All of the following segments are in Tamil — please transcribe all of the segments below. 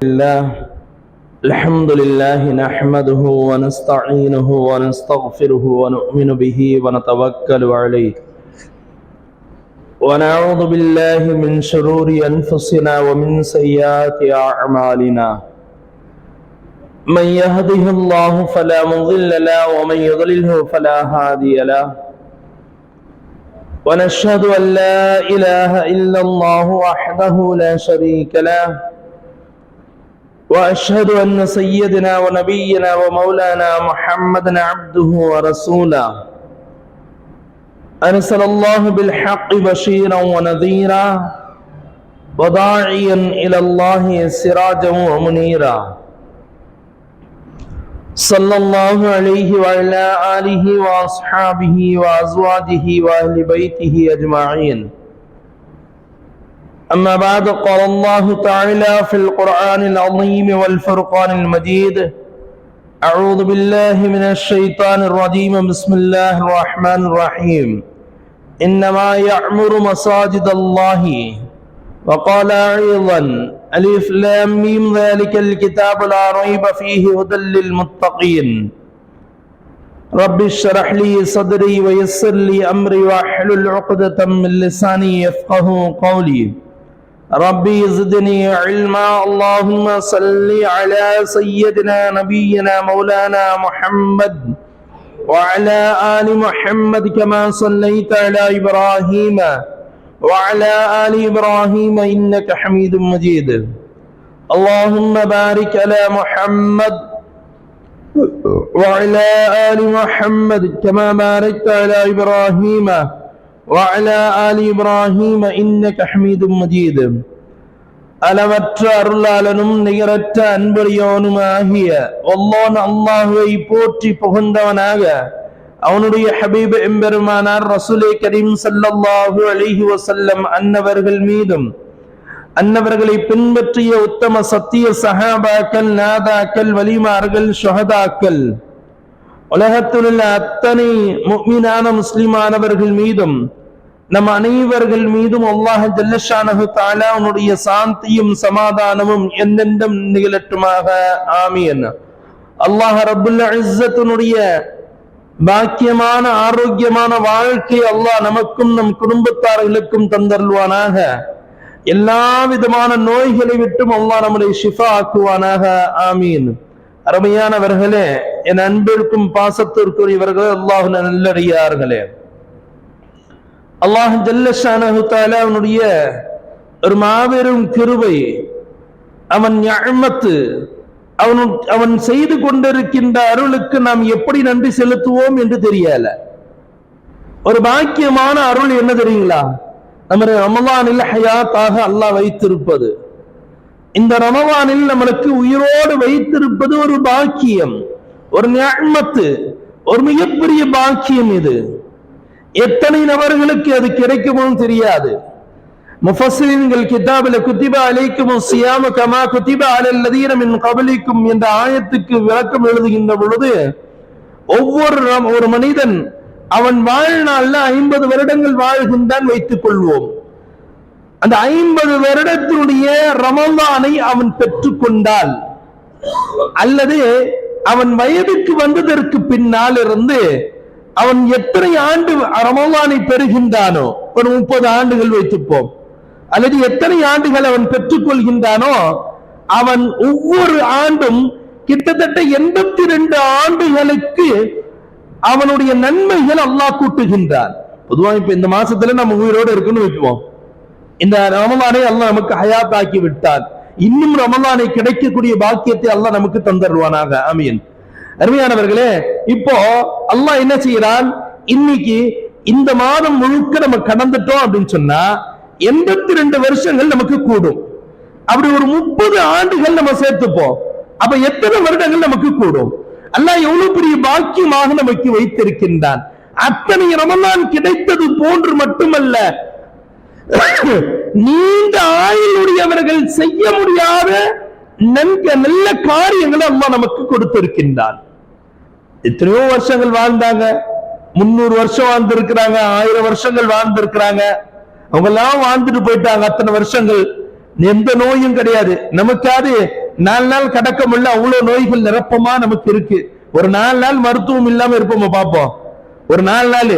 الله الحمد لله نحمده ونستعينه ونستغفره ونؤمن به ونتوكل عليه ونعوذ بالله من شرور أنفسنا ومن سيئات أعمالنا من يهده الله فلا مضل له ومن يضلله فلا هادي له ونشهد أن لا إله إلا الله وحده لا شريك له وأشهد أن سيدنا ونبينا ومولانا محمدا عبده ورسوله أرسل الله بالحق بشيرا ونذيرا وداعيا إلى الله سراجا ومنيرا صلى الله عليه وعلى آله وأصحابه وأزواجه وأهل بيته أجمعين. أما بعد، قال الله تعالى في القرآن العظيم والفرقان المجيد: أعوذ بالله من الشيطان الرجيم، بسم الله الرحمن الرحيم. إنما يعمر مساجد الله. وقال أيضا: ألف لام ميم ذلك الكتاب لا ريب فيه هدى للمتقين. رب اشرح لي صدري ويسر لي أمري واحلل عقدة من لساني يفقهوا قولي. ربي زدني علما. اللهم صل على سيدنا نبينا مولانا محمد وعلى آل محمد كما صليت على إبراهيم وعلى آل إبراهيم إنك حميد مجيد. اللهم بارك على محمد وعلى آل محمد كما باركت على إبراهيم وعلى آل إبراهيم إنك حميد مجيد. அளவற்ற அருளாளனும் நிகரற்ற அன்புடையோனுமாகிய அல்லாஹ் அல்லாஹ்வை போற்றி புகழ்ந்தவனாக அவனுடைய ஹபீப் எம்பெருமானார் ரசூலே கரீம் ஸல்லல்லாஹு அலைஹி வஸல்லம் அன்னவர்கள் மீதும் அன்னவர்களை பின்பற்றிய உத்தம சத்திய சஹாபாக்கள், நாதாக்கள், வலிமார்கள், ஷஹதாக்கள், உலகத்தில் உள்ள அத்தனை முஃமினான முஸ்லிமானவர்கள் மீதும் நம் அனைவர்கள் மீதும் அல்லாஹ் ஜல்ல ஷானஹு தஆலா அவனுடைய சாந்தியும் சமாதானமும் என்னென்றும் நிகழட்டுமாக. ஆமீன். அல்லாஹ் ரப்புல் இஸ்ஸத்துடைய பாக்கியமான ஆரோக்கியமான வாழ்க்கை அல்லாஹ் நமக்கும் நம் குடும்பத்தார்களுக்கும் தந்தருள்வானாக. எல்லா விதமான நோய்களை விட்டும் அல்லாஹ் நம்மை ஷிஃபா ஆக்குவானாக. ஆமீன். அருமையானவர்களே, என் அன்பிற்கும் பாசத்திற்குரியவர்களே, அல்லாஹ் நல்லடியார்களே, அல்லாஹ் ஜல்ல ஷானஹு தஆலா அவனுடைய ஒரு மாபெரும் கிருபை, அவன் நிஅமத், அவன் செய்து கொண்டிருக்கின்ற அருளுக்கு நாம் எப்படி நன்றி செலுத்துவோம் என்று தெரியல. ஒரு பாக்கியமான அருள் என்ன தெரியுங்களா? நம்ம ரமலானில் ஹயாத்தாக அல்லாஹ் வைத்திருப்பது. இந்த ரமலானில் நம்மளுக்கு உயிரோடு வைத்திருப்பது ஒரு பாக்கியம், ஒரு நிஅமத், ஒரு மிகப்பெரிய பாக்கியம். இது எத்தனை நபர்களுக்கு அது கிடைக்குமோ தெரியாது. முஃபஸ்ஸிரீன்கள் கிதாபில் குத்திப அலைக்குமுஸ் ஸியாமு கமா குத்திப அலல் லதீன மின் கப்லிக்கும் என்ற ஆயத்துக்கு விளக்கம் எழுதுகின்ற பொழுது, ஒவ்வொரு மனிதன் அவன் வாழ்நாள்ல 50 வருடங்கள் வாழ்கின்றான் வைத்துக் கொள்வோம். அந்த 50 வருடத்தினுடைய ரமலானை அவன் பெற்றுக் கொண்டால், அல்லது அவன் வயதுக்கு வந்ததற்கு பின்னால் இருந்து அவன் எத்தனை ஆண்டு ரமலானை பெறுகின்றானோ, ஒரு 30 ஆண்டுகள் வைத்துப்போம், அல்லது எத்தனை ஆண்டுகள் அவன் பெற்றுக் கொள்கின்றானோ, அவன் ஒவ்வொரு ஆண்டும் கிட்டத்தட்ட 82 ஆண்டுகளுக்கு அவனுடைய நன்மைகள் அல்லாஹ் கூட்டுகின்றான். பொதுவாக இப்ப இந்த மாசத்துல நம்ம உயிரோடு இருக்குன்னு வைக்குவோம். இந்த ரமலானை அல்லாஹ் நமக்கு ஹயாத் ஆக்கி விட்டான். இன்னும் ரமலானை கிடைக்கக்கூடிய பாக்கியத்தை அல்லாஹ் நமக்கு தந்தருவானாக. ஆமீன். அருமையானவர்களே, இப்போ அல்லாஹ் என்ன செய்யறான்? இன்னைக்கு இந்த மாதம் முழுக்க நம்ம கடந்துட்டோம் அப்படின்னு சொன்னா 82 வருஷங்கள் நமக்கு கூடும். அப்படி ஒரு 30 ஆண்டுகள் நம்ம சேர்த்துப்போம். அப்ப எத்தனை வருடங்கள் நமக்கு கூடும்? அல்லாஹ் எவ்வளவு பெரிய பாக்கியமாக நமக்கு வைத்திருக்கின்றான். அத்தனை ரமலான் கிடைத்தது போன்று மட்டுமல்ல, நீண்ட ஆயுளுடையவர்கள் செய்ய முடியாத நல்ல காரியங்களை அல்லாஹ் நமக்கு கொடுத்திருக்கின்றான். எத்தனையோ வருஷங்கள் வாழ்ந்தாங்க, 300 வருஷம் வாழ்ந்திருக்கிறாங்க, 1000 வருஷங்கள் வாழ்ந்திருக்கிறாங்க. அவங்க எல்லாம் வாழ்ந்துட்டு போயிட்டாங்க. அத்தனை வருஷங்கள் எந்த நோயும் கிடையாது. நமக்காவது 4 நாள் கடக்க முடியல, அவ்வளவு நோய்கள் நிரப்பமா நமக்கு இருக்கு. ஒரு 4 நாள் மருத்துவம் இல்லாம இருப்போம் பார்ப்போம். ஒரு 4 நாள்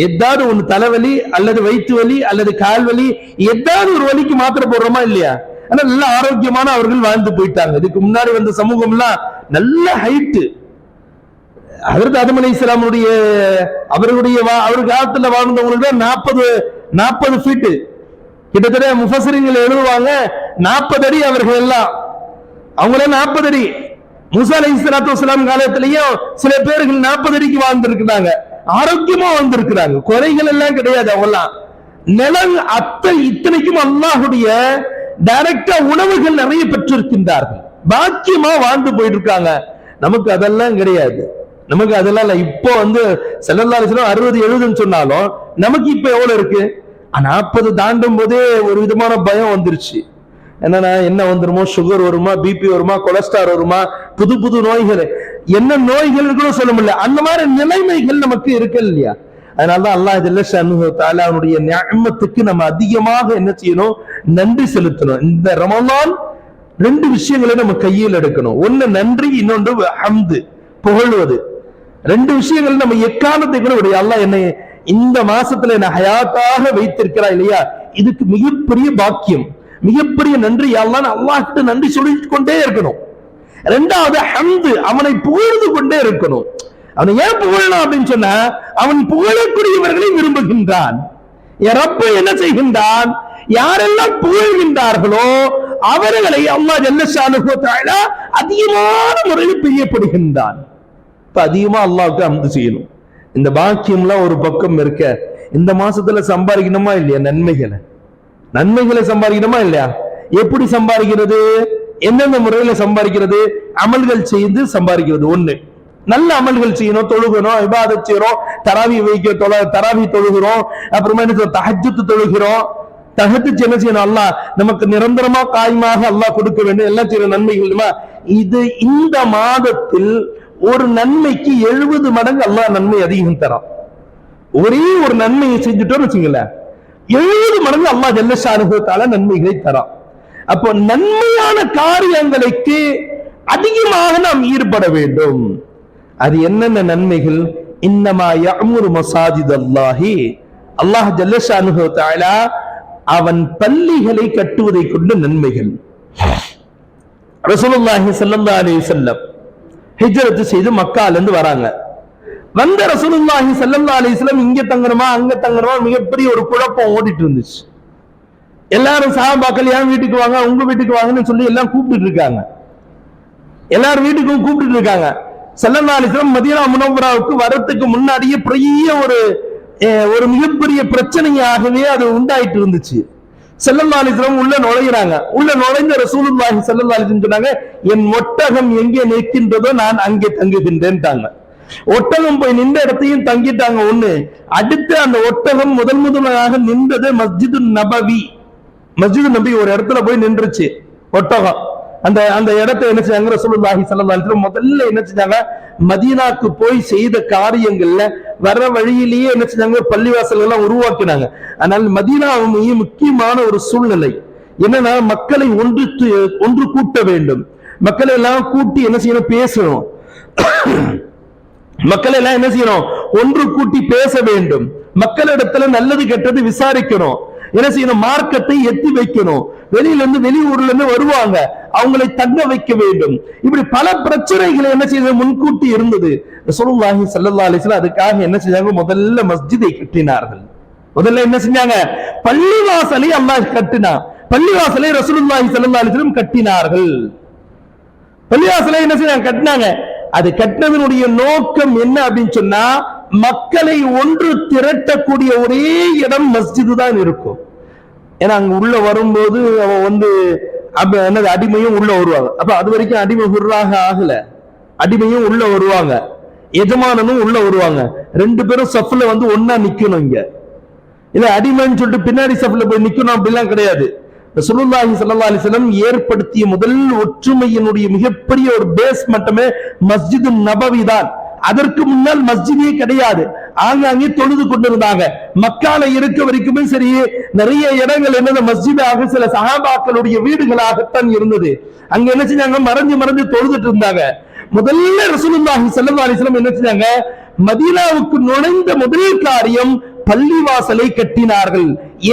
ஏதாவது ஒண்ணு தலைவலி அல்லது வயிற்று வலி அல்லது கால் வலி, ஏதாவது ஒரு வலிக்கு மாத்திரை போடுறோமா இல்லையா? ஆனா நல்ல ஆரோக்கியமான அவர்கள் வாழ்ந்து போயிட்டாங்க. இதுக்கு முன்னாடி வந்த சமூகம் எல்லாம் நல்ல ஹைட்டு. ஹஜ்ரத் ஆதம் அலைஹிஸ்ஸலாமுடைய அவர்களுடைய காலத்துல வாழ்ந்தவங்களுக்கு 40 ஃபீட், கிட்டத்தட்ட முஃபஸ்ஸிரீன்கள் எழுதுவாங்க 40 அடி அவர்கள் எல்லாம். அவங்களே 40 அடி. மூசா அலைஹிஸ்ஸலாத்து வஸ்ஸலாம் காலத்திலேயும் சில பேர்கள் 40 அடிக்கு வாழ்ந்திருக்கிறாங்க, ஆரோக்கியமா வந்திருக்கிறாங்க, குறைகள் எல்லாம் கிடையாது. அவங்கலாம் நிலம் இத்தனைக்கும் அல்லாஹுடைய டைரக்டா உணவுகள் நிறைய பெற்றிருக்கின்றார்கள், பாக்கியமா வாழ்ந்து போயிட்டு இருக்காங்க. நமக்கு அதெல்லாம் கிடையாது, நமக்கு அதெல்லாம் இல்ல. இப்போ ஸல்லல்லாஹு அலைஹி வஸல்லம் 60-70 சொன்னாலும் நமக்கு இப்ப எவ்வளவு இருக்கு? 40 தாண்டும் போதே ஒரு விதமான பயம் வந்துருச்சு. என்னன்னா என்ன வந்துருமோ, சுகர் வருமா, பிபி வருமா, கொலஸ்ட்ரால் வருமா, புது புது நோய்கள், என்ன நோய்கள் கூட சொல்ல முடியல. அந்த மாதிரி நிலைமைகள் நமக்கு இருக்கு இல்லையா? அதனாலதான் அல்லாஹ் ஜல்ல ஷஅனுஹு தஆலா அவனுடைய நிஅமத்துக்கு நம்ம அதிகமாக என்ன செய்யணும்? நன்றி செலுத்தணும். இந்த ரமலான் 2 விஷயங்களை நம்ம கையில் எடுக்கணும். ஒன்னு நன்றி, இன்னொன்று ஹம்து, புகழ்வது. 2 விஷயங்கள் நம்ம எக்காரணத்தை கூட விட, அல்லாஹ் என்னை இந்த மாசத்துல என்ன ஹயாத்தாக வைத்திருக்கிறா இல்லையா, இதுக்கு மிகப்பெரிய பாக்கியம், மிகப்பெரிய நன்றி. அல்லாஹ் கிட்ட நன்றி சொல்லிட்டு கொண்டே இருக்கணும். 2வது ஹம்து, அவனை புகழ்ந்து கொண்டே இருக்கணும். அவனை ஏன் புகழணும் அப்படின்னு சொன்னா, அவன் புகழக்கூடியவர்களை விரும்புகின்றான். ரப்பு என்ன செய்கின்றான்? யாரெல்லாம் புகழ்கின்றார்களோ அவர்களை அல்லாஹ் ஜல்ல ஷஅனுஹு தஆலா அதிகமான முறையில் பிரியப்படுகின்றான். இப்ப அதிகமா அல்லாஹ்வுக்கு ஹம்து செய்யணும். இந்த பாக்கியம்லாம் ஒரு பக்கம் இருக்க, இந்த மாசத்துல சம்பாதிக்கணுமா இல்லையா? நன்மைகளை சம்பாதிக்கணுமா இல்லையா? எப்படி சம்பாதிக்கிறது? எந்தெந்த முறையில சம்பாதிக்கிறது? அமல்கள் செய்து சம்பாதிக்கிறது. ஒண்ணு, நல்ல அமல்கள் செய்யணும், தொழுகணும், இபாதத் செய்யறோம், தராவி தொழுகிறோம், அப்புறமா என்ன தஹஜ்ஜுத் தொழுகிறோம். தஹஜ்ஜுத் என்ன செய்யணும்? அல்லாஹ் நமக்கு நிரந்தரமா காயமாக அல்லாஹ் கொடுக்க வேண்டும், எல்லாம் செய்யற நன்மைகள். இது இந்த மாதத்தில் ஒரு நன்மைக்கு 70 மடங்கு அல்லாஹ் நன்மை அதிகம் தரான். ஒரே ஒரு நன்மையை செஞ்சுட்டோம்னு வச்சுங்களேன், 70 மடங்கு அல்லாஹ் ஜல்ல ஷஅனுஹு தஆலா நன்மைகளை தரான். அப்போ நன்மையான காரியங்களுக்கு அதிகமாக நாம் ஈடுபட வேண்டும். அது என்னென்ன நன்மைகள்? இன்னமா யஅமுரு மஸாஜிதல்லாஹி, அல்லாஹ் ஜல்ல ஷஅனுஹு தஆலா அவன் பள்ளிகளை கட்டுவதை கொண்டு நன்மைகள். ரசூலுல்லாஹி ஸல்லல்லாஹு அலைஹி வஸல்லம் ஹிஜ்ரத் செய்து மக்கால இருந்து வராங்க. வந்த ரசூலுல்லாஹி ஸல்லல்லாஹு அலைஹி வஸல்லம் இங்க தங்கணுமா அங்க தங்கணுமா மிகப்பெரிய ஒரு குழப்பம் ஓடிட்டு இருந்துச்சு. எல்லாரும் சஹாபாக்கள் ஏன் வீட்டுக்கு வாங்க, உங்க வீட்டுக்கு வாங்கன்னு சொல்லி எல்லாம் கூப்பிட்டு இருக்காங்க. எல்லாரும் வீட்டுக்கும் கூப்பிட்டு இருக்காங்க. ஸல்லல்லாஹு அலைஹி வஸல்லம் மதீனா முனவ்வராவுக்கு வரதுக்கு முன்னாடியே பெரிய ஒரு மிகப்பெரிய பிரச்சனையாகவே அது உண்டாயிட்டு இருந்துச்சு. ஸல்லல்லாஹு அலைஹி வஸல்லம் உள்ள நுழைகிறாங்க. உள்ள நுழைந்த ரசூலுல்லாஹி ஸல்லல்லாஹு அலைஹி வஸல்லம் சொன்னாங்க, என் ஒட்டகம் எங்கே நிற்கின்றதோ நான் அங்கே தங்குகின்றேன்ட்டாங்க. ஒட்டகம் போய் நின்ற இடத்தையும் தங்கிட்டாங்க. ஒண்ணு, அடுத்து அந்த ஒட்டகம் முதலாக நின்றது மஸ்ஜிது நபவி. மஸ்ஜிது நபி ஒரு இடத்துல போய் நின்றுச்சு ஒட்டகம். அந்த இடத்தை என்ன செஞ்சாங்க? ரசூலுல்லாஹி ஸல்லல்லாஹு அலைஹி வஸல்லம் முதல்ல என்ன செஞ்சாங்க? மதீனாக்கு போய் செய்த காரியங்கள்ல வர வழியிலேயே என்ன செஞ்சாங்க? பள்ளிவாசல் எல்லாம் உருவாக்கினாங்க. ஆனால் மதீனா முக்கியமான ஒரு சூழ்நிலை என்னன்னா, மக்களை ஒன்று கூட்ட வேண்டும். மக்களை எல்லாம் கூட்டி என்ன செய்யணும்? பேசணும். மக்களை எல்லாம் என்ன செய்யணும்? ஒன்று கூட்டி பேச வேண்டும். மக்களிடத்துல நல்லது கெட்டது விசாரிக்கணும். என்ன செய்யணும்? மார்க்கத்தை எத்தி வைக்கணும். வெளியூர்ல இருந்து வருவாங்க, அவங்களை தங்க வைக்க வேண்டும். இப்படி பல பிரச்சனைகளை என்ன செய்ய முன்கூட்டி இருந்தது. ரசூலுல்லாஹி ஸல்லல்லாஹு அலைஹி வஸல்லம் அதுக்காக என்ன செஞ்சாங்க? முதல்ல மஸ்ஜிதை கட்டினார்கள். முதல்ல என்ன செஞ்சாங்க? பள்ளிவாசலை அல்லாஹ் கட்டினான். பள்ளிவாசலை ரசூலுல்லாஹி ஸல்லல்லாஹு அலைஹி வஸல்லம் கட்டினார்கள். பள்ளிவாசலை என்ன செஞ்சாங்க? கட்டினாங்க. அது கட்டினதனுடைய நோக்கம் என்ன அப்படின்னு சொன்னா, மக்களை ஒன்று திரட்டக்கூடிய ஒரே இடம் மஸ்ஜிது தான் இருக்கும். ஏன்னா அங்க உள்ள வரும்போது அவன் என்னது அடிமையும் உள்ள வருவாங்க. அப்ப அது வரைக்கும் அடிமை ஹுர்ராக ஆகல, அடிமையும் உள்ள வருவாங்க, எஜமானனும் உள்ள வருவாங்க. 2 பேரும் சஃப்ல ஒன்னா நிக்கணும். இங்க இல்ல அடிமைன்னு சொல்லிட்டு பின்னாடி சஃப்ல போய் நிக்கணும் அப்படிலாம் கிடையாது. ரசூலுல்லாஹி ஸல்லல்லாஹு அலைஹி வஸல்லம் ஏற்படுத்திய முதல் ஒற்றுமையினுடைய மிகப்பெரிய ஒரு பேஸ் மட்டுமே மஸ்ஜிது நபவி தான். அதற்கு முன்னால் மஸ்ஜிதே கிடையாது. ஆங்காங்கே தொழுது கொண்டிருந்தாங்க. மக்கால இருக்க வரைக்குமே சரி, நிறைய இடங்கள் என்னது மஸ்ஜிதாக சில சஹாபாக்களுடைய வீடுகளாகத்தான் இருந்தது. அங்க என்ன செஞ்சாங்க, மறைஞ்சு மறைஞ்சு தொழுதுட்டு இருந்தாங்க. முதல்ல ரசூலுல்லாஹி ஸல்லல்லாஹு அலைஹி வஸல்லம் என்ன செஞ்சாங்க, மதீனாவுக்கு நுழைந்த முதல் காரியம் பள்ளிவாசலை கட்டினார்கள்.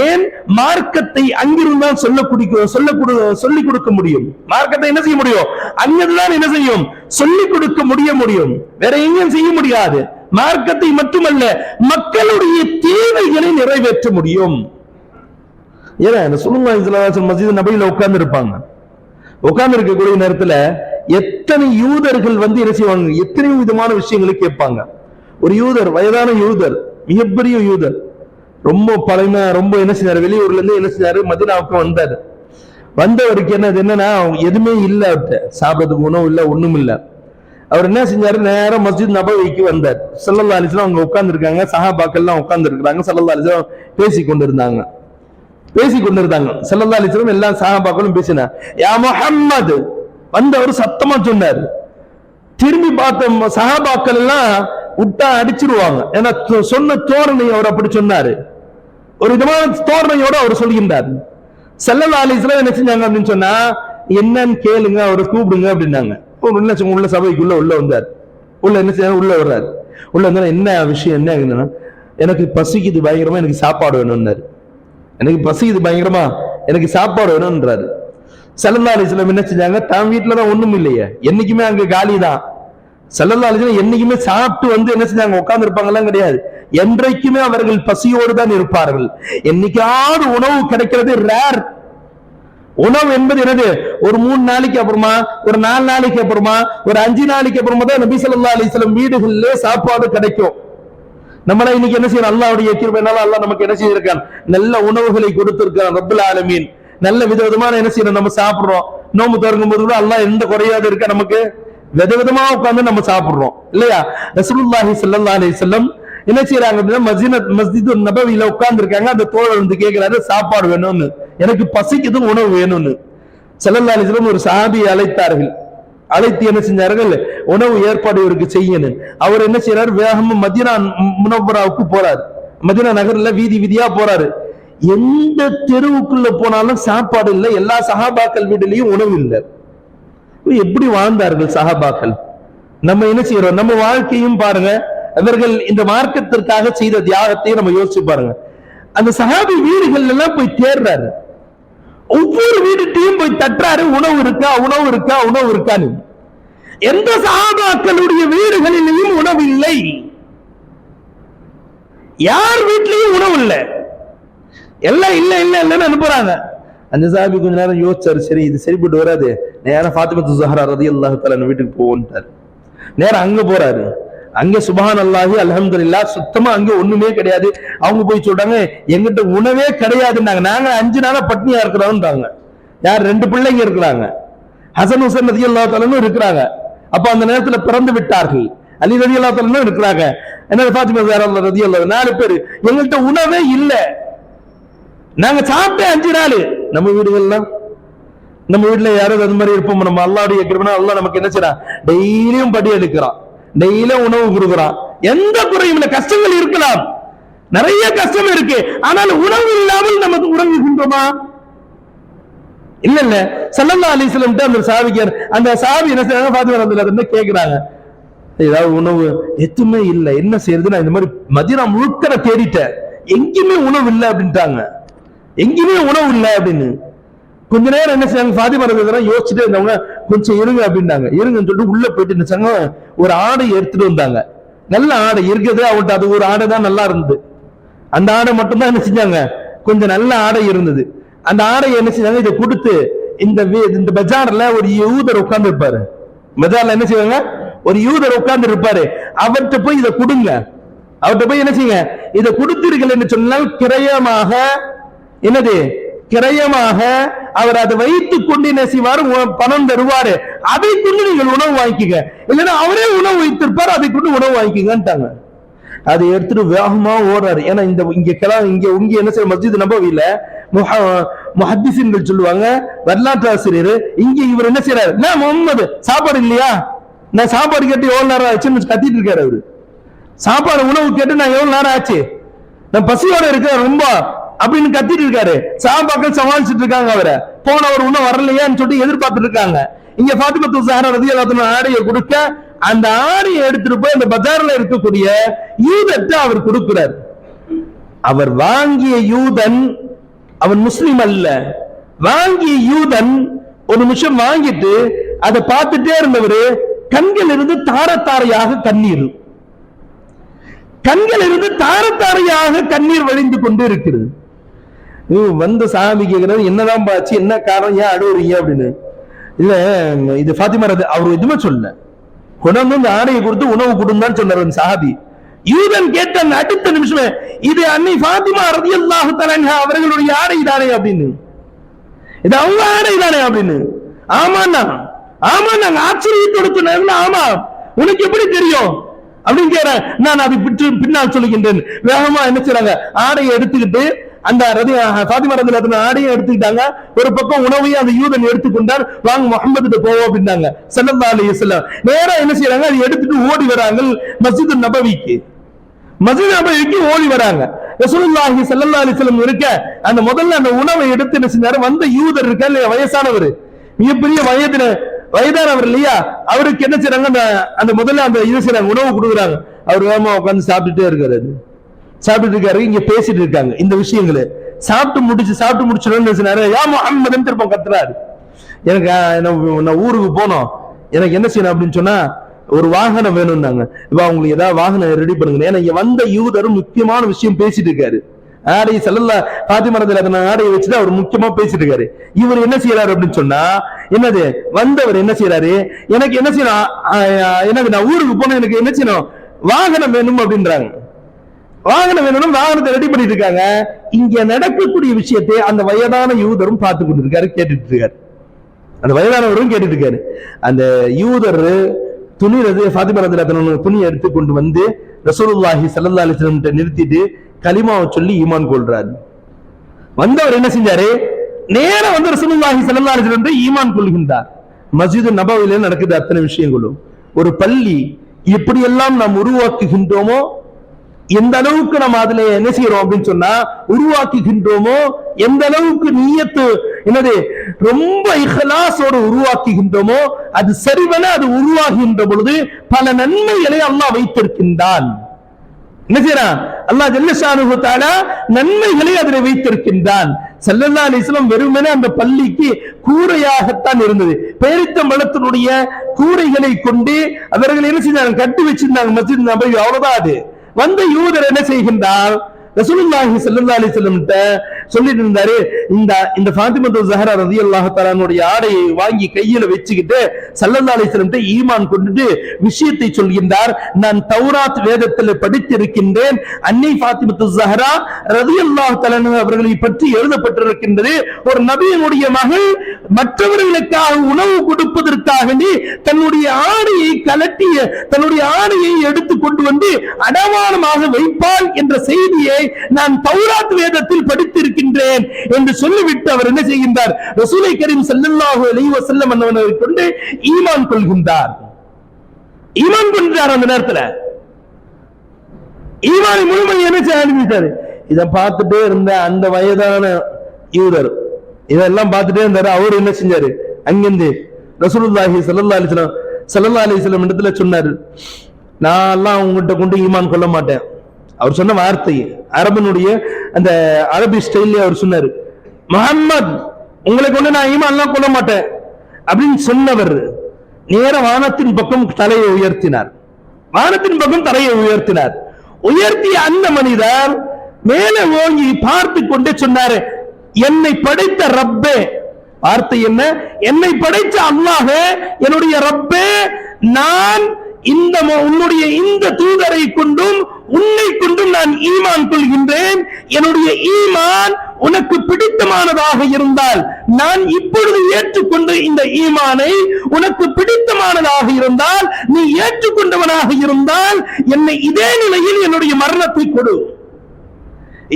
ஏன்? மார்க்கத்தை அங்கிருந்தான் சொல்லிக் கொடுக்க முடியும். மார்க்கத்தை என்ன செய்ய முடியும்? அங்கிருந்தான் என்ன செய்யும்? சொல்லிக் கொடுக்க முடியும். வேற எங்கேயும் செய்ய முடியாது. மார்க்கத்தை மட்டுமல்ல, மக்களுடைய தேவைகளை நிறைவேற்ற முடியும். ஏன்னா ரசூலுல்லாஹி ஸல்லல்லாஹு அலைஹி வஸல்லம் மஸ்ஜித் நபவியில உட்கார்ந்து இருப்பாங்க. உட்கார்ந்து இருக்கக்கூடிய நேரத்துல எத்தனை யூதர்கள் வந்து என்ன செய்வாங்க, எத்தனை விதமான விஷயங்களை கேட்பாங்க. ஒரு யூதர், வயதான யூதர், மிகப்பெரிய யூதர், ரொம்ப பழமை, ரொம்ப என்ன செஞ்சாரு, வெளியூர்ல இருந்து என்ன செஞ்சாரு, மதீனாவுக்கு வந்தாரு. வந்தவருக்கு என்னன்னா எதுவுமே இல்ல, அவர்கிட்ட சாப்பிடறதுக்கு உணவு இல்ல, ஒண்ணும் இல்ல. அவர் என்ன செஞ்சாரு, நேரம் மஸ்ஜித் நபவிக்கு வந்தார். ஸல்லல்லாஹு அலைஹி வஸல்லம் அவங்க உட்கார்ந்து இருக்காங்க, சஹாபாக்கள் எல்லாம் உட்கார்ந்து இருக்காங்க. ஸல்லல்லாஹு அலைஹி வஸல்லம் பேசிக் கொண்டிருந்தாங்க. ஸல்லல்லாஹு அலைஹி வஸல்லம் எல்லா சஹாபாக்களும் பேசினார். யா முஹம்மது வந்தவர் சத்தமா சொன்னார். திரும்பி பார்த்த சஹாபாக்கள் எல்லாம் விட்டா அடிச்சிருவாங்க. ஏன்னா சொன்ன தோரணை அவர் அப்படி சொன்னாரு. ஒரு விதமான தோரணையோட அவர் சொல்கின்றார். ஸல்லல்லாஹு அலைஹி வஸல்லம் என்ன செஞ்சாங்க அப்படின்னு சொன்னா, என்னன்னு கேளுங்க, அவரை கூப்பிடுங்க அப்படின்னாங்க. உள்ள சபைக்குள்ள உள்ள வந்தார். உள்ள என்ன செய்ய, உள்ள வர்றாரு. உள்ள வந்தா என்ன விஷயம் என்ன, எனக்கு பசிக்குது பயங்கரமா, எனக்கு சாப்பாடு வேணும்னாரு. எனக்கு பசிக்குது பயங்கரமா, எனக்கு சாப்பாடு வேணும்ன்றாரு. ஸல்லல்லாஹு அலைஹி வஸல்லம் என்ன செஞ்சாங்க, தான் வீட்டுலதான் ஒண்ணும் இல்லையே, என்னைக்குமே அங்க காலி தான். ஸல்லல்லாஹு அலைஹி வஸல்லம் என்னைக்குமே சாப்பிட்டு வந்து என்ன செஞ்சாங்க, உட்கார்ந்து இருப்பாங்கலாம் கிடையாது. என்றைக்குமே அவர்கள் பசியோடு தான் இருப்பார்கள். என்னைக்காவது உணவு கிடைக்கிறது ரேர். உணவு என்பது என்னது, ஒரு 3 நாளைக்கு அப்புறமா, ஒரு 4 நாளைக்கு அப்புறமா, ஒரு 5 நாளைக்கு அப்புறமா தான் நபி ஸல்லல்லாஹு அலைஹி வஸல்லம் வீடுகளிலே சாப்பாடு கிடைக்கும். நம்மள இன்னைக்கு என்ன செய்யணும், அல்லாஹ்வுடைய கிருபையினால அல்லாஹ் நமக்கு என்ன செய்திருக்கான், நல்ல உணவுகளை கொடுத்திருக்கான் ரப்பல் ஆலமீன். நல்ல விதவிதமான என்ன செய்யணும், நம்ம சாப்பிடுறோம். நோம்பு திறக்கும் போது கூட அல்லாஹ் எந்த குறையாது இருக்க, நமக்கு விதவிதமா உட்கார்ந்து நம்ம சாப்பிடுறோம் இல்லையா. ரசூலுல்லாஹி ஸல்லல்லாஹு அலைஹி வஸல்லம் என்ன செய்யறாங்க அப்படின்னா, மஸ்ஜித் நபவியில உட்கார்ந்து இருக்காங்க. அந்த தோழர் வந்து கேட்கிறாரு, சாப்பாடு வேணும்னு, எனக்கு பசிக்குது, உணவு வேணும்னு. ஸல்லல்லாஹு அலைஹி வஸல்லம் ஒரு சஹாபியை அழைத்தார்கள். அழைத்து என்ன செஞ்சார்கள், உணவு ஏற்பாடு இவருக்கு செய்யணும். அவர் என்ன செய்யறாரு, வேகமா மதீனா முனவ்வராவுக்கு போறாரு. மதீனா நகர்ல வீதி வீதியா போறாரு. எந்த தெருவுக்குள்ள போனாலும் சாப்பாடு இல்லை. எல்லா சஹாபாக்கள் வீட்டிலையும் உணவு இல்லை. எப்படி வாழ்ந்தார்கள் சஹாபாக்கள்? நம்ம என்ன செய்யறோம், நம்ம வாழ்க்கையும் பாருங்க, அவர்கள் இந்த மார்க்கத்திற்காக செய்த தியாகத்தையும் நம்ம யோசிச்சு பாருங்க. அந்த சஹாபி வீடுகள் எல்லாம் போய் தேடுறாரு. ஒவ்வொரு வீடுட்டையும் போய் தட்டுறாரு, உணவு இருக்கா, உணவு இருக்கா, உணவு இருக்கான்னு. எந்த சஹாபாக்களுடைய வீடுகளிலேயும் உணவு இல்லை. யார் வீட்லயும் உணவு இல்லை. எல்லாம் இல்ல இல்ல இல்லன்னு அனுப்புறாங்க. அந்த சஹாபி கொஞ்ச நேரம் யோசிச்சாரு, சரி இது சரிப்பட்டு வராது, நேரம் ஃபாத்திமா ஸஹ்ரா ரலியல்லாஹு தஆலா வீட்டுக்கு போவோன்ட்டார். நேரம் அங்க போறாரு. அங்க சுப்ஹானல்லாஹி அல்ஹம்துலில்லாஹ், சுத்தமா அங்க ஒண்ணுமே கிடையாது. அவங்க போய் சொல்றாங்க, எங்கிட்ட உணவே கிடையாதுன்னாங்க. நாங்க 5 நாளா பட்னியா இருக்கிறோம்ன்றாங்க. யார்? 2 பிள்ளைங்க இருக்கிறாங்க, ஹசன் ஹுசைன் ரலியல்லாஹு தஆலா இருக்கிறாங்க. அப்ப அந்த நேரத்துல பிறந்து விட்டார்கள். அலி ரலியல்லாஹு தஆலா இருக்கிறாங்க. என்ன ஃபாத்திமா ஸஹ்ரா ரலியல்லாஹு, 4 பேர். எங்கள்கிட்ட உணவே இல்லை, நாங்க சாப்பிட்ட 5 நாள். நம்ம வீடுகள்லாம், நம்ம வீட்டுல யாரும் அது மாதிரி இருப்போம். நம்ம அல்லாஹ்வுடைய கிருபையால அல்லாஹ் நமக்கு என்ன செய்றான், டெய்லியும் படி எடுக்கிறான், டெய்லியும் உணவு கொடுக்குறான். எந்த குறையும் இல்லை. கஷ்டங்கள் இருக்கலாம், நிறைய கஷ்டம் இருக்கு. ஆனால் உணவு இல்லாமல் நமக்கு உறங்குகின்றோமா? இல்ல இல்ல. ஸல்லல்லாஹு அலைஹி வஸல்லம் அந்த சாவிக்கார், அந்த சாவி என்ன செய்றாங்க, ஃபாத்திமா ரலியல்லாஹு அன்ஹா கேக்குறாங்க, ஏதாவது உணவு எதுவுமே இல்லை, என்ன செய்யறது? நான் இந்த மாதிரி மதீனா முழுக்க தேடிட்டேன், எங்கேயுமே உணவு இல்லை அப்படின்ட்டாங்க. எங்கேயுமே உணவு இல்லை அப்படின்னு. கொஞ்ச நேரம் என்ன செய்யாங்க, ஃபாத்திமா ரலியல்லாஹு அன்ஹா யோசிச்சுட்டே இருந்தவங்க, கொஞ்சம் இருங்க அப்படின்னாங்க. இருங்கன்னு சொல்லிட்டு உள்ள போயிட்டு நினைச்சாங்க, ஒரு ஆடை எடுத்துட்டு வந்தாங்க. நல்ல ஆடை இருக்குது அவங்கள்ட்ட. அது ஒரு ஆடை தான் நல்லா இருந்தது. அந்த ஆடை மட்டும்தான் என்ன செஞ்சாங்க, கொஞ்சம் நல்ல ஆடை இருந்தது. அந்த ஆடையை என்ன செஞ்சாங்க, இதை கொடுத்து, இந்த பஜார்ல ஒரு யூதர் உட்கார்ந்து இருப்பாரு. பஜார்ல என்ன செய்வாங்க, ஒரு யூதர் உட்கார்ந்து இருப்பாரு. அவர்கிட்ட போய் இதை கொடுங்க, அவர்கிட்ட போய் என்ன செய்யுங்க, இதை கொடுத்தீர்கள் என்று சொன்னால் கிரயமாக, என்னது கிரயமாக அவர் அதை வைத்துக் கொண்டு என்ன செய்வார், பணம் தருவாரு. அதை கொண்டு நீங்கள் உணவு வாங்கிக்கங்க, இல்லைன்னா அவரே உணவு வைத்திருப்பார், அதை கொண்டு உணவு வாங்கிக்கங்கன்ட்டாங்க. அதை எடுத்துட்டு வேகமா ஓடுறாரு. ஏன்னா இங்க என்ன செய்ய, மஸ்ஜித் நபவியில முஹத்திஸீன்கள் சொல்லுவாங்க, வரலாற்று ஆசிரியர், இங்க இவர் என்ன செய்யறாரு, நான் முகமது சாப்பாடு இல்லையா, நான் சாப்பாடு கேட்டு எவ்வளவு நேரம் ஆச்சுன்னு கத்திட்டு இருக்காரு அவரு. சாப்பாடு உணவு கேட்டு நான் எவ்வளவு நேரம் ஆச்சு, நான் பசியோட இருக்க ரொம்ப அப்படின்னு கத்திட்டு இருக்காரு. சஹாபாக்கள் சமாளிச்சுட்டு இருக்காங்க. அவரை போனவர் இன்னும் வரலையான்னு சொல்லி எதிர்பார்த்துட்டு இருக்காங்க. இங்க ஃபாத்திமா ஸஹ்ரா ரலியல்லாஹு அன்ஹா ஆடையை கொடுக்க, அந்த ஆடையை எடுத்துட்டு போய் அந்த பஜார்ல இருக்கக்கூடிய யூதத்தை அவர் கொடுக்கிறார். அவர் வாங்கிய யூதன் அவன் முஸ்லிம் அல்ல. வாங்கிய யூதன் ஒரு நிமிஷம் வாங்கிட்டு அதை பார்த்துட்டே இருந்தவரு கண்கள் இருந்து தாரத்தாரையாக கண்ணீர், கண்கள் இருந்து தாரத்தாரையாக கண்ணீர் வழிந்து கொண்டு இருக்கிறது. வந்த சாமி கேட்கிறாரு, என்னதான் பாச்சு, என்ன காரணம், ஏன் அழுவுறீங்க அப்படின்னு. இல்ல இது ஃபாத்திமா அவர் எதுவுமே சொல்ல, கொண்டாந்து அந்த ஆடையை கொடுத்து உணவு கொடுன்னு சொன்னார் சாஹாபி. யூதன் கேட்ட அடுத்த நிமிஷமே இது அன்னை ஃபாத்திமா ரலியல்லாஹு தஆலா அன்ஹா அவர்களுடைய ஆடை தானே அப்படின்னு, இது அவங்க ஆடை தானே அப்படின்னு. ஆமாண்ணா ஆமாண்ணா ஆச்சரியத்தோடு சொன்னாங்க. ஆமா உனக்கு எப்படி தெரியும் அப்படின்னு கேட்கிறேன். நான் அதை பின்னால் சொல்லுகின்றேன். வேகமா என்ன செய்றாங்க, ஆடையை எடுத்துக்கிட்டு அந்த ஃபாத்திமா ரலியல்லாஹு அன்ஹா ஆடையை எடுத்துக்கிட்டாங்க. ஒரு பக்கம் உணவையும் அந்த யூதன் எடுத்துக்கொண்டார். வாங்க முஹம்மதுக்கு போவோம் அப்படின்னாங்க ஸல்லல்லாஹு அலைஹி வஸல்லம். நேரா என்ன செய்யறாங்க, அதை எடுத்துட்டு ஓடி வராங்க மஸ்ஜித் நபவிக்கு. மஸ்ஜித் நபவிக்கு ஓடி வராங்க. ரசூலுல்லாஹி ஸல்லல்லாஹு அலைஹி வஸல்லம் இருக்க அந்த முதல்ல அந்த உணவை எடுத்து என்ன செஞ்சாரு, வந்த யூதர் இருக்க இல்லையா, வயசானவர், மிகப்பெரிய வயதானவர் இல்லையா, அவருக்கு என்ன செய்றாங்க, அந்த முதல்ல அந்த இது செய்றாங்க, உணவு கொடுக்குறாங்க. அவர் வேகமா உட்கார்ந்து சாப்பிட்டுட்டே இருக்காரு. சாப்பிட்டு இருக்காரு, இங்க பேசிட்டு இருக்காங்க இந்த விஷயங்களை. சாப்பிட்டு முடிச்சு யா முஹம்மதுன்னு திரும்ப கத்துறாரு. எனக்கு நான் ஊருக்கு போனோம், எனக்கு என்ன செய்யணும் அப்படின்னு சொன்னா ஒரு வாகனம் வேணும்னாங்க. இப்ப அவங்களுக்கு ஏதாவது வாகனம் ரெடி பண்ணுங்க. ஏன்னா இங்க வந்த யூதரும் முக்கியமான விஷயம் பேசிட்டு இருக்காரு. ஆடை ஸல்லல்லாஹு ஃபாத்திமா ரலியல்லாஹு அன்ஹா ஆடையை வச்சுட்டு அவர் முக்கியமா பேசிட்டு இருக்காரு. இவர் என்ன செய்யறாரு அப்படின்னு சொன்னா, என்னது வந்தவர் என்ன செய்யறாரு, எனக்கு என்ன செய்யணும், எனக்கு நான் ஊருக்கு போனோம், எனக்கு என்ன செய்யணும், வாகனம் வேணும் அப்படின்றாங்க. வாகனம் வேணும், வாகனத்தை ரெடி பண்ணிட்டு இருக்காங்க. இங்க நடக்கக்கூடிய விஷயத்தை அந்த வயதான யூதரும் பார்த்து கொண்டு இருக்காரு, கேட்டுட்டு இருக்காரு. அந்த வயதானவரும் கேட்டுட்டு இருக்காரு. அந்த யூதர் ஃபாத்திமா ரலியல்லாஹு அன்ஹா துணியை எடுத்து கொண்டு வந்து ரசூலுல்லாஹி ஸல்லல்லாஹு அலைஹி வஸல்லம் நிறுத்திட்டு கலிமாவை சொல்லி ஈமான் கொள்றாரு. வந்தவர் என்ன செஞ்சாரு, நேரா வந்து ரசூலுல்லாஹி ஸல்லல்லாஹு அலைஹி வஸல்லம் ஈமான் கொள்கின்றார். மஸ்ஜித் நபவியில நடக்குது அத்தனை விஷயங்களும். ஒரு பள்ளி எப்படி எல்லாம் நாம் உருவாக்குகின்றோமோ, எந்த அளவுக்கு நம்ம அதுல என்ன செய்யறோம் அப்படின்னு சொன்னா உருவாக்குகின்றோமோ, எந்த அளவுக்கு நியத்து என்னது ரொம்ப இஹ்லாஸோடு உருவாக்குகின்றோமோ, அது சரிவன அது உருவாகின்ற பொழுது பல நன்மைகளை அல்லாஹ் வைத்திருக்கின்றான். என்ன செய்யறான் அல்லாஹ் ஜல்ல ஷானுஹு தஆலா, நன்மைகளை அதில் வைத்திருக்கின்றான். ஸல்லல்லாஹு அலைஹி வஸல்லம் வெறுமனே அந்த பள்ளிக்கு கூரையாகத்தான் இருந்தது. பேரித்தம்பழத்தினுடைய கூரைகளை கொண்டு அவர்கள் என்ன செஞ்சாங்க, கட்டி வச்சிருந்தாங்க மஸ்ஜித் நபவி, அவ்வளவுதான். அது வந்த யூதர் என்ன செய்கின்றார், ரசூலுல்லாஹி ஸல்லல்லாஹு அலைஹி வஸல்லம் சொல்லிட்டு இருந்தாரு, இந்த ஃபாத்திமா ஸஹ்ரா ரலியல்லாஹு தஆலா அன்ஹுடைய ஆடையை வாங்கி கையில வச்சுக்கிட்டு ஸல்லல்லாஹு அலைஹி வஸல்லம் ஈமான் கொண்டுட்டு விஷயத்தை சொல்கின்றார். நான் தௌராத் வேதத்தில் படித்திருக்கின்றேன், அன்னை ஃபாத்திமா ஸஹ்ரா ரலியல்லாஹு தஆலா அன்ஹா அவர்களை பற்றி எழுதப்பட்டிருக்கின்றது. ஒரு நபியினுடைய மகள் மற்றவர்களுக்காக உணவு கொடுப்பதற்காக தன்னுடைய ஆடையை கலட்டிய, தன்னுடைய ஆடையை எடுத்து கொண்டு வந்து அடமானமாக வைப்பாள் என்ற செய்தியை நான் தௌராத் வேதத்தில் படித்திருக்கின்றேன் என்று சொல்லிவிட்டு அவர் என்ன செய்கின்றார், ரசூலை கரீம் ஸல்லல்லாஹு அலைஹி வஸல்லம் அவர்களை கொண்டு ஈமான் கொள்கின்றார். ஈமான் கொண்டார். அந்த நேரத்தில் ஈமானை முழுமையாக என்ன செய்ய ஆரம்பித்தார். இதை பார்த்துட்டே இருந்த அந்த வயதான யூதர் இதெல்லாம் பார்த்துட்டே இருந்தாரு. அவர் என்ன செஞ்சாரு, அங்கிருந்து ரசூலுல்லாஹி ஸல்லல்லாஹு அலைஹி வஸல்லம் இடத்துல சொன்னாரு, நான் எல்லாம் உங்ககிட்ட கொண்டு ஈமான் கொள்ள மாட்டேன். அவர் சொன்ன வார்த்தை அரபனுடைய அந்த அரபி ஸ்டைல்ல அவர் சொன்னாரு, முஹம்மத் உங்களை கொண்டு நான் ஈமான்லாம் கொள்ள மாட்டேன் அப்படின்னு சொன்னவர் நேர வானத்தின் பக்கம் தலையை உயர்த்தினார். வானத்தின் பக்கம் தலையை உயர்த்தினார். உயர்த்திய அந்த மனிதர் மேலே ஓங்கி பார்த்து கொண்டே சொன்னாரு, என்னை படைத்த ரப்பே, வார்த்தை என்ன, என்னை படைத்த அல்லாஹ் என்னுடைய ரப்பே, நான் உன்னுடைய இந்த தூதரை கொண்டும் உன்னை கொண்டும் நான் ஈமான் கொள்கின்றேன். என்னுடைய ஈமான் உனக்கு பிடித்தமானதாக இருந்தால், நான் இப்பொழுது ஏற்றுக்கொண்ட இந்த ஈமானை உனக்கு பிடித்தமானதாக இருந்தால், நீ ஏற்றுக்கொண்டவனாக இருந்தால் என்னை இதே நிலையில் என்னுடைய மரணத்தை கொடு,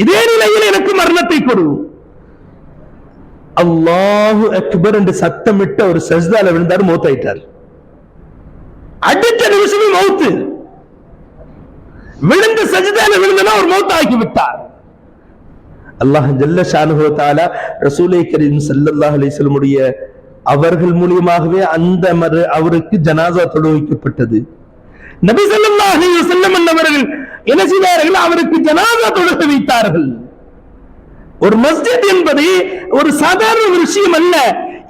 இதே நிலையில் எனக்கு மரணத்தை கொடு. அல்லாஹு அக்பர் என்று சத்தமிட்டு ஒரு சஜ்தால விழுந்தார், மௌத்தாயிட்டார். அடுத்த நிமிஷமே மௌத்து. விழுந்து சஜிதால விழுந்தனா ஒரு மௌத்தாக்கி விட்டார். அல்லாஹ் ஜல்ல ஷானுஹு வ தஆலா ரசூலை கரீம் ஸல்லல்லாஹு அலைஹி வஸல்லம் உடைய அவர்கள் மூலமாகவே அந்த அவருக்கு ஜனாஸா தொழுவிக்கப்பட்டது. நபி ஸல்லல்லாஹு அலைஹி வஸல்லம் அவர்கள் என்ன செய்தார்கள்? அவருக்கு ஜனாஸா தொழுக வைத்தார்கள். ஒரு மஸ்ஜித் என்பது ஒரு சாதாரண விஷயம் அல்ல.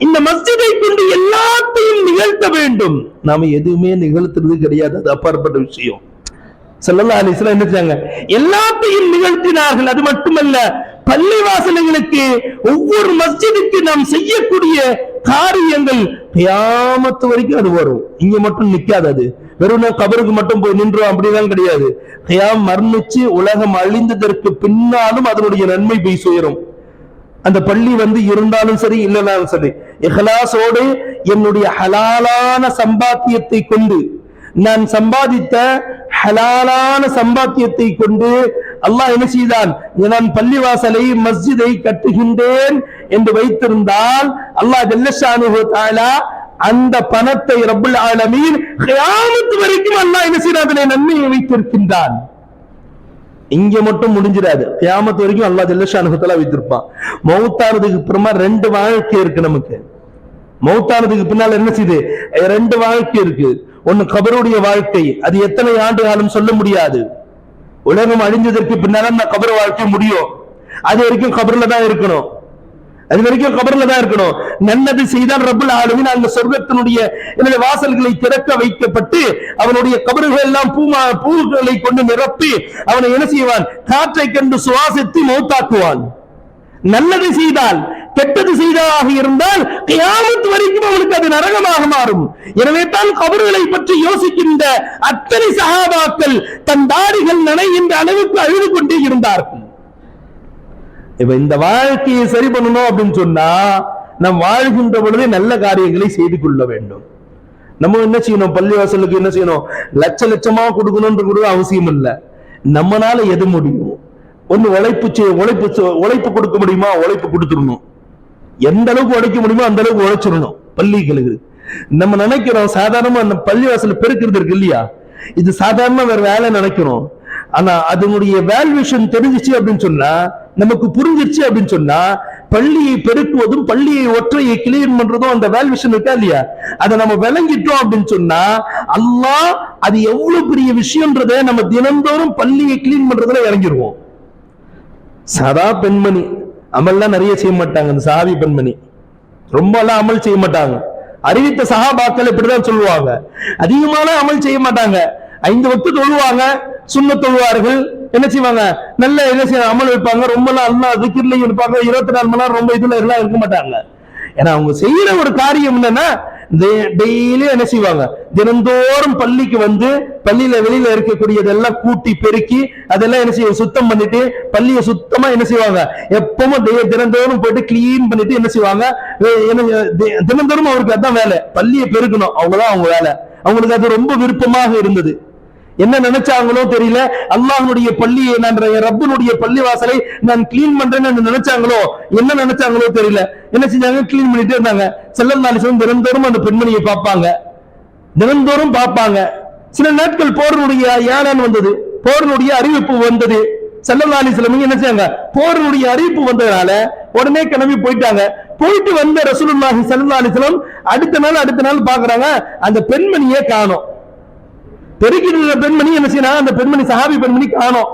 இந்த மஸ்ஜிதை கொண்டு எல்லாத்தையும் நிகழ்த்த வேண்டும். நாம எதுவுமே நிகழ்த்துறது கிடையாது, அது அப்பாற்பட்ட விஷயம். ஸல்லல்லாஹு அலைஹி வஸல்லம் என்ன செஞ்சாங்க? எல்லாத்தையும் நிகழ்த்தினார்கள். அது மட்டுமல்ல, பள்ளிவாசல்களுக்கு ஒவ்வொரு மஸ்ஜிதுக்கு நாம் செய்யக்கூடிய காரியங்கள் கியாமத் வரைக்கும் அது வரும். இங்க மட்டும் நிக்காது. அது வெறும் கபருக்கு மட்டும் போய் நின்றோம் அப்படிதான் கிடையாது. கியாம் மரணிச்சு உலகம் அழிந்ததற்கு பின்னாலும் அதனுடைய நன்மை போய் சேரும். அந்த பள்ளி இருந்தாலும் சரி இல்லைனாலும் சரி, இஹ்லாஸோடு என்னுடைய ஹலாலான சம்பாத்தியத்தை கொண்டு, நான் சம்பாதித்த ஹலாலான சம்பாத்தியத்தை கொண்டு அல்லாஹ் என்ன செய்தான்? நான் பள்ளிவாசலை மஸ்ஜிதை கட்டுகின்றேன் என்று வைத்திருந்தால் அல்லாஹ் ஜல்ல ஷானுஹு வ தஆலா அந்த பணத்தை ரப்புல் ஆலமீன் கியாமத் வரைக்கும் அல்லாஹ் என்ன செய்யறான்? நன்மையை வைத்திருக்கின்றான். இங்க மட்டும் முடிஞ்சிடாது, கியாமத் வரைக்கும் அல்லாஹ் ஜல்ல ஷானுஹு வ தஆலா வைத்திருப்பான். மௌத்தானதுக்கு அப்புறமா 2 வாழ்க்கை இருக்கு நமக்கு. மௌத்தானதுக்கு பின்னால் என்ன செய்யுது? 2 வாழ்க்கை இருக்கு. ஒன்னு கபருடைய வாழ்க்கை, அது எத்தனை ஆண்டு காலம் சொல்ல முடியாது. உலகம் அழிஞ்சதற்கு பின்னால அந்த கபர் வாழ்க்கை முடியும். அது வரைக்கும் கபர்ல தான் இருக்கணும். அது வரைக்கும் கபர்ல தான் இருக்கணும். நல்லது செய்தால் ரப்புல் ஆலமீன் அந்த சொர்க்கத்தினுடைய வாசல்களை திறக்க வைக்கப்பட்டு அவனுடைய கபறுகள் எல்லாம் பூக்களை கொண்டு நிரப்பி அவனை என்ன செய்வான்? காற்றை கண்டு சுவாசித்து மௌத்தாக்குவான். நல்லது செய்தால், கெட்டது செய்ததாக இருந்தால் கியாமத் வரைக்கும் அவனுக்கு அது நரகமாக மாறும். எனவே தான் கபறுகளை பற்றி யோசிக்கின்ற அத்தனை சஹாபாக்கள் தன் தாடிகள் நனைகின்ற அளவுக்கு அழுது கொண்டே இருந்தார்கள். இப்ப இந்த வாழ்க்கையை சரி பண்ணணும் அப்படின்னு சொன்னா நாம் வாழ்கின்ற பொழுதே நல்ல காரியங்களை செய்து கொள்ள வேண்டும். நம்ம என்ன செய்யணும்? பள்ளிவாசலுக்கு என்ன செய்யணும்? லட்ச லட்சமா கொடுக்கணும்ன்ற கூட அவசியம் இல்லை. நம்மளால எது முடியும்? ஒன்னு உழைப்பு கொடுக்க முடியுமா? உழைப்பு கொடுத்துடணும். எந்த அளவுக்கு உழைக்க முடியுமோ அந்த அளவுக்கு உழைச்சிடணும். பள்ளிகளுக்கு நம்ம நினைக்கிறோம் சாதாரணமா அந்த பள்ளிவாசல் பெருக்கிறது இருக்கு இல்லையா, இது சாதாரண வேற வேலை நினைக்கிறோம். ஆனா அதனுடைய வேல்யூஷன் தெரிஞ்சிச்சு அப்படின்னு சொன்னா, நமக்கு புரிஞ்சிருச்சு அப்படின்னு சொன்னா, பள்ளியை பெருக்குவதும் பள்ளியை ஒற்றையை கிளீன் பண்றதும் அந்த வேல்யூஷன் இருக்கா இல்லையா, அதை நம்ம விளங்கிட்டோம் அப்படின்னு சொன்னா அல்லாஹ் அது எவ்வளவு பெரிய விஷயம்ன்றத நம்ம தினந்தோறும் பள்ளியை கிளீன் பண்றதுல இறங்கிடுவோம். சாதா பெண்மணி அமல்லாம் நிறைய செய்ய மாட்டாங்க. அந்த சஹாபி பெண்மணி ரொம்ப எல்லாம் அமல் செய்ய மாட்டாங்க. அறிவித்த சஹாபாக்கள் இப்படிதான் சொல்லுவாங்க, அதிகமான அமல் செய்ய மாட்டாங்க. 5 வக்து தொழுவாங்க, சுன்னத் தொழுவார்கள், என்ன செய்வாங்க? நல்ல என்ன செய்ய அமல் வைப்பாங்க. ரொம்ப எல்லாம் அல்லாஹ் திக்ர்லயும் இருப்பாங்க. 24 மணி நேரம் ரொம்ப இதுல எல்லாம் இருக்க மாட்டாங்க. ஏன்னா அவங்க செய்யற ஒரு காரியம் என்னன்னா, டெய்லி என்ன செய்வாங்க? தினந்தோறும் பள்ளிக்கு பள்ளியில வெளியில இருக்கக்கூடியதெல்லாம் கூட்டி பெருக்கி அதெல்லாம் என்ன செய்வாங்க? சுத்தம் பண்ணிட்டு பள்ளியை சுத்தமா என்ன செய்வாங்க? எப்பவும் தினந்தோறும் போயிட்டு கிளீன் பண்ணிட்டு என்ன செய்வாங்க? தினந்தோறும் அவருக்கு அதான் வேலை, பள்ளியை பெருக்கணும். அவங்கதான் அவங்க வேலை. அவங்களுக்கு அது ரொம்ப விருப்பமாக இருந்தது. என்ன நினைச்சாங்களோ தெரியல, அல்லாஹ்வுடைய பள்ளியை, நான் ரப்புனுடைய பள்ளி வாசலை நான் கிளீன் பண்றேன்னு நினைச்சாங்களோ, என்ன நினைச்சாங்களோ தெரியல, என்ன செஞ்சாங்க? கிளீன் பண்ணிட்டே இருந்தாங்க. ஸல்லல்லாஹு அலைஹி வஸல்லம் தினந்தோறும் அந்த பெண்மணியை பார்ப்பாங்க, தினந்தோறும் பார்ப்பாங்க. சில நாட்கள் போரினுடைய ஏனான் வந்தது, போரினுடைய அறிவிப்பு வந்தது. ஸல்லல்லாஹு அலைஹி வஸல்லம் என்ன செஞ்சாங்க? போரினுடைய அறிவிப்பு வந்ததுனால உடனே கிளம்பி போயிட்டாங்க. போயிட்டு வந்த ரசூலுல்லாஹி ஸல்லல்லாஹு அலைஹி வஸல்லம் அடுத்த நாள் பாக்குறாங்க, அந்த பெண்மணியே காணோம். பெருக்கிற பெண்மணி என்ன செய்யணும்? அந்த பெண்மணி சஹாபி பெண்மணி காணோம்.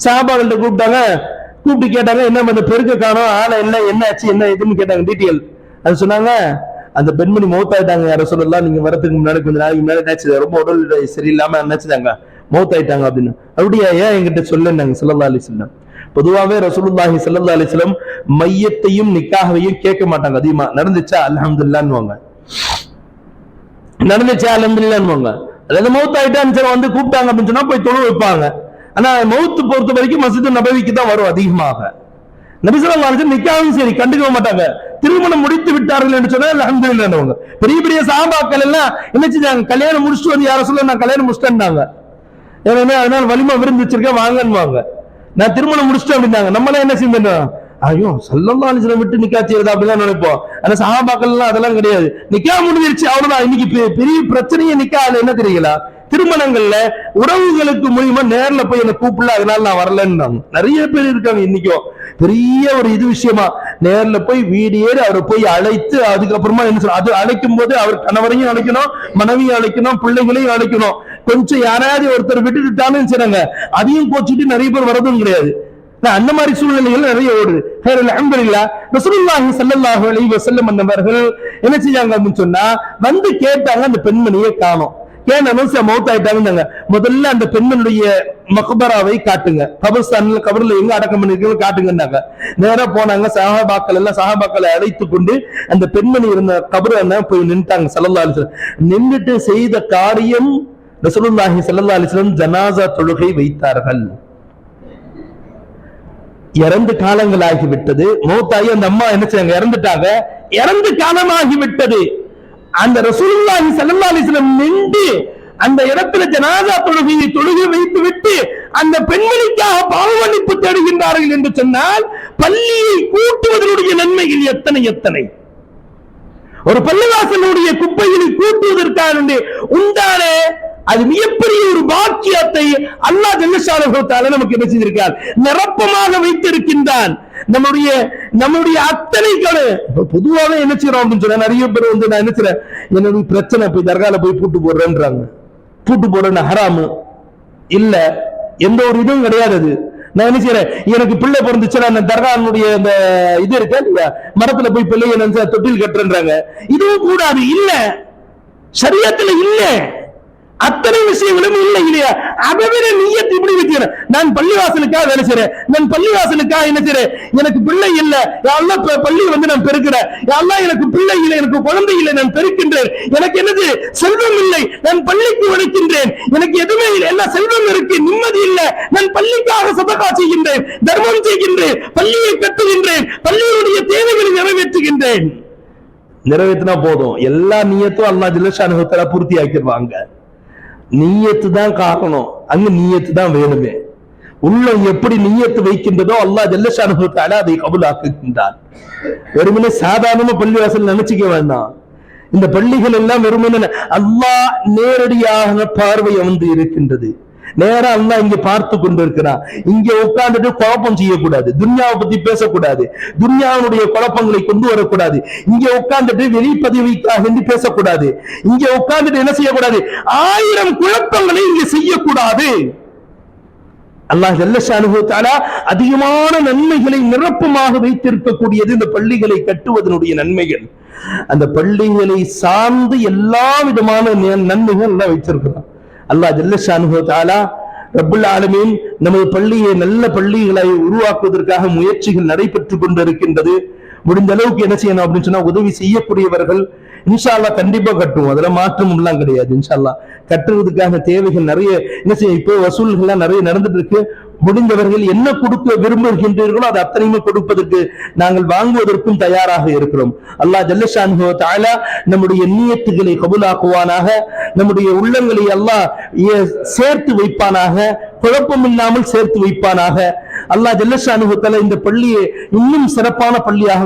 சஹாபாக்கள்கிட்ட கூப்பிட்டாங்க, கூப்பிட்டு கேட்டாங்க, என்ன அந்த பெருக்க காணோம், ஆனா என்ன ஆச்சு, என்ன இதுன்னு கேட்டாங்க டீட்டெயில். அது சொன்னாங்க, அந்த பெண்மணி மௌத்தாயிட்டாங்க யார சொல்லலாம், நீங்க வரதுக்கு முன்னாடி கொஞ்சம் நாளைக்கு முன்னாடி என்னாச்சு, ரொம்ப உடல் சரியில்லாம நினைச்சுட்டாங்க, மௌத்தாயிட்டாங்க அப்படின்னு. அப்படியா, ஏன் என்கிட்ட சொல்லுன்னாங்க ஸல்லல்லாஹு அலைஹி வஸல்லம். பொதுவாகவே ரசூலுல்லாஹி ஸல்லல்லாஹு அலைஹி வஸல்லம் மையத்தையும் நிக்காஹையும் கேட்க மாட்டாங்க அதிகமா. நடந்துச்சா அல்ஹம்துலில்லாஹ்னுவாங்க, நடந்துச்சா அல்ஹம்துலில்லாஹ்னுவாங்க. அதாவது மௌத்தாயிட்டான்னு கூப்பிட்டாங்க அப்படின்னு சொன்னா போய் தொழு வைப்பாங்க. ஆனா மௌத்து பொறுத்த வரைக்கும் மஸ்ஜித் நபவிக்கு தான் வரும் அதிகமாக. நபி ஸல்லல்லாஹு அலைஹி வஸல்லம் நிக்காவும் சரி கண்டுக்க மாட்டாங்க. திருமணம் முடித்து விட்டார்கள் என்று சொன்னா அல்ஹம்துலில்லாஹ்னுவாங்க. பெரிய பெரிய சஹாபாக்கள் எல்லாம் என்ன செஞ்சாங்க? கல்யாணம் முடிச்சுட்டு வந்து யார சொல்ல, நான் கல்யாணம் முடிச்சிட்டேன்னாங்க. ஏன்னா அதனால வலிமா விருந்து வச்சிருக்கேன் வாங்கன்னுவாங்க. நான் திருமணம் முடிச்சிட்டேன் அப்படின்னாங்க. நம்மளாம் என்ன செய்யணும்? ஐயோ ஸல்லல்லாஹு அலைஹி வஸல்லம் விட்டு நிக்கா செய்யறதா அப்படிலாம் நினைப்போம். ஆனா சஹாபாக்கள் எல்லாம் அதெல்லாம் கிடையாது. நிக்கா முடிஞ்சிருச்சு அவ்வளவுதான். இன்னைக்கு பெரிய பிரச்சனையே நிக்கால என்ன தெரியல, திருமணங்கள்ல உறவுகளுக்கு மூலியமா நேர்ல போய் என்ன கூப்பிடல, அதனால நான் வரலன்னு நிறைய பேர் இருக்காங்க. இன்னைக்கும் பெரிய ஒரு இது விஷயமா நேர்ல போய் வீடு ஏறி அவரை போய் அழைத்து அதுக்கப்புறமா என்ன சொல்ற, அது அழைக்கும் போது அவர் கணவரையும் அழைக்கணும், மனைவியும் அழைக்கணும், பிள்ளைகளையும் அழைக்கணும். கொஞ்சம் யாராவது ஒருத்தர் விட்டுட்டான்னு செய்றாங்க, அதையும் போச்சுட்டு நிறைய பேர் வரதும் கிடையாது. அந்த மாதிரி சூழ்நிலைகள் நிறைய ஓடுது. அல்ஹம்துலில்லாஹ் ரசூலுல்லாஹி ஸல்லல்லாஹு அலைஹி வஸல்லம் அவர்கள் என்ன செஞ்சாங்க அப்படின்னு சொன்னா, வந்து கேட்டாங்க, அந்த பெண்மணியை காணோம். ஏன் மௌத் ஆயிட்டாங்க. முதல்ல அந்த பெண்மனுடைய மக்பராவை காட்டுங்க, கபர்ஸ்தான்ல கபர்ல எங்க அடக்கம் பண்ணிருக்கீங்க காட்டுங்கன்னாங்க. நேரா போனாங்க, சஹாபாக்களை அழைத்து கொண்டு அந்த பெண்மணி இருந்த கபர் போய் நின்ட்டாங்க. ஸல்லல்லாஹு அலைஹி வஸல்லம் நின்றுட்டு செய்த காரியம், ரசூலுல்லாஹி ஸல்லல்லாஹு அலைஹி வஸல்லம் ஜனாஸா தொழுகை வைத்தார்கள். இறந்து காலங்கள் ஆகிவிட்டது, மௌத்தாகி அந்த அம்மா என்ன செய்யாங்க, இறந்துட்டாங்க, இறந்து காலமாகிவிட்டது. அந்த ரசூலுல்லாஹி ஸல்லல்லாஹு அலைஹி வஸல்லம் நின்று அந்த இடத்துல ஜனாஸா தொழுகை வைத்து விட்டு அந்த பெண்மணிக்காக பாவ மன்னிப்பு தேடுகின்றார்கள் என்று சொன்னால், பள்ளியை கூட்டுவதனுடைய நன்மைகள் எத்தனை எத்தனை. ஒரு பள்ளிவாசலுடைய குப்பைகளை கூட்டுவதற்காக உண்டான அது மிகப்பெரிய ஒரு பாக்கியத்தை அல்லாஹ் ஜல்லஷானஹு தஆலா நமக்கு என்ன செய்திருக்கிறார், நிரப்பமாக வைத்திருக்கின்றான். நம்முடைய அத்தனைகளை பொதுவாக என்ன செய்யறோம் அப்படின்னு சொன்னா, நிறைய பேர் வந்து நான் என்ன செய்றேன், என்னுடைய பிரச்சனை போய் தர்கால போய் பூட்டு போடுறேன்றாங்க. பூட்டு போடுறேன்னு ஹராமு இல்ல, எந்த ஒரு இதுவும் கிடையாது. அது நான் என்ன செய்யறேன், எனக்கு பிள்ளை பிறந்துச்சுன்னா அந்த தர்கானுடைய அந்த இது இருக்கா இல்லையா, மரத்துல போய் பிள்ளைய நினைச்சா தொட்டில் கட்டுறேன்றாங்க. இதுவும் கூடாது, இல்ல ஷரியத்துல இல்ல, அத்தனை விஷயங்களும் இல்லை இல்லையா. அதை விட நீயத்து இப்படி வைக்கிறேன், நான் பள்ளிவாசலுக்காக வேலை செய்றேன், நான் பள்ளிவாசலுக்காக என்ன செய்றேன், எனக்கு பிள்ளை இல்லை, யாரெல்லாம் பள்ளி வந்து நான் பெருக்கிறேன், யாரெல்லாம் எனக்கு பிள்ளை இல்லை, எனக்கு குழந்தை இல்லை, நான் பெருக்கின்றேன், எனக்கு என்னது செல்வம் இல்லை, நான் பள்ளிக்கு உழைக்கின்றேன், எனக்கு எதுவுமே இல்லை, எல்லா செல்வம் இருக்கு, நிம்மதி இல்லை, நான் பள்ளிக்காக சதகா செய்கின்றேன், தர்மம் செய்கின்றேன், பள்ளியை கட்டுகின்றேன், பள்ளியுடைய தேவைகளை நிறைவேற்றுகின்றேன். நிறைவேற்றினா போதும், எல்லா நியத்தும் அல்லாஹ் ஜல்லஷானஹு தஆலா பூர்த்தி ஆக்கிடுவாங்க. நீயத்து தான் காரணம், அங்க நீயத்து தான் வேணுமே. உள்ளம் எப்படி நீயத்து வைக்கின்றதோ அல்லாஹ் ஜல்லஷானஹு தஆலா அதை கபூலாக்குகின்றான். வெறுமனே சாதாரண பள்ளிவாசல் நினைச்சுக்க வேண்டாம். இந்த பள்ளிகள் எல்லாம் வெறுமனே அல்லாஹ் நேரடியாக பார்வை வந்து இருக்கின்றது. நேரா அல்லாஹ் இங்க பார்த்து கொண்டிருக்கிறான். இங்க உட்கார்ந்துட்டு குழப்பம் செய்யக்கூடாது, துன்யாவை பத்தி பேசக்கூடாது, துன்யாவுடைய குழப்பங்களை கொண்டு வரக்கூடாது, இங்க உட்கார்ந்துட்டு வெளிப்பதவிக்காக பேசக்கூடாது, இங்க உட்கார்ந்துட்டு என்ன செய்யக்கூடாது, 1000 குழப்பங்களை இங்க செய்யக்கூடாது. அல்லாஹ் ஜல்லஷானஹு தஆலா அதிகமான நன்மைகளை நிரப்பமாக வைத்திருக்கக்கூடியது இந்த பள்ளிகளை கட்டுவதனுடைய நன்மைகள். அந்த பள்ளிகளை சார்ந்து எல்லா விதமான நன்மைகள் எல்லாம் வைத்திருக்கிறான் அல்லாஹ் ஜல்லஷானஹு தஆலா. ரப்புல் ஆலமீன் நமது பள்ளியை நல்ல பள்ளிகளை உருவாக்குவதற்காக முயற்சிகள் நடைபெற்றுக் கொண்டிருக்கின்றது. முடிந்த அளவுக்கு என்ன செய்யணும் அப்படின்னு சொன்னா, உதவி செய்யக்கூடியவர்கள் இன்ஷா அல்லாஹ் கண்டிப்பா கட்டுவோம், அதுல மாற்றம் எல்லாம் கிடையாது. இன்ஷா அல்லாஹ் கட்டுறதுக்காக தேவைகள் நிறைய என்ன செய்ய, இப்போ வசூல்கள் நிறைய நடந்துட்டு இருக்கு. முடிந்தவர்கள் என்ன கொடுக்க விரும்புகின்றீர்களோ அது அத்தனையுமே கொடுப்பதற்கு நாங்கள் வாங்குவதற்கும் தயாராக இருக்கிறோம். அல்லாஹ் ஜல்லஷானஹு தஆலா நம்முடைய நியத்துகளை கபூலாக்குவானாக, நம்முடைய உள்ளங்களை அல்லாஹ் சேர்த்து வைப்பானாக, குழப்பம் இல்லாமல் சேர்த்து வைப்பானாக. அல்லாஹ் ஜல்லஷானஹு தஆலா இந்த பள்ளியை இன்னும் சிறப்பான பள்ளியாக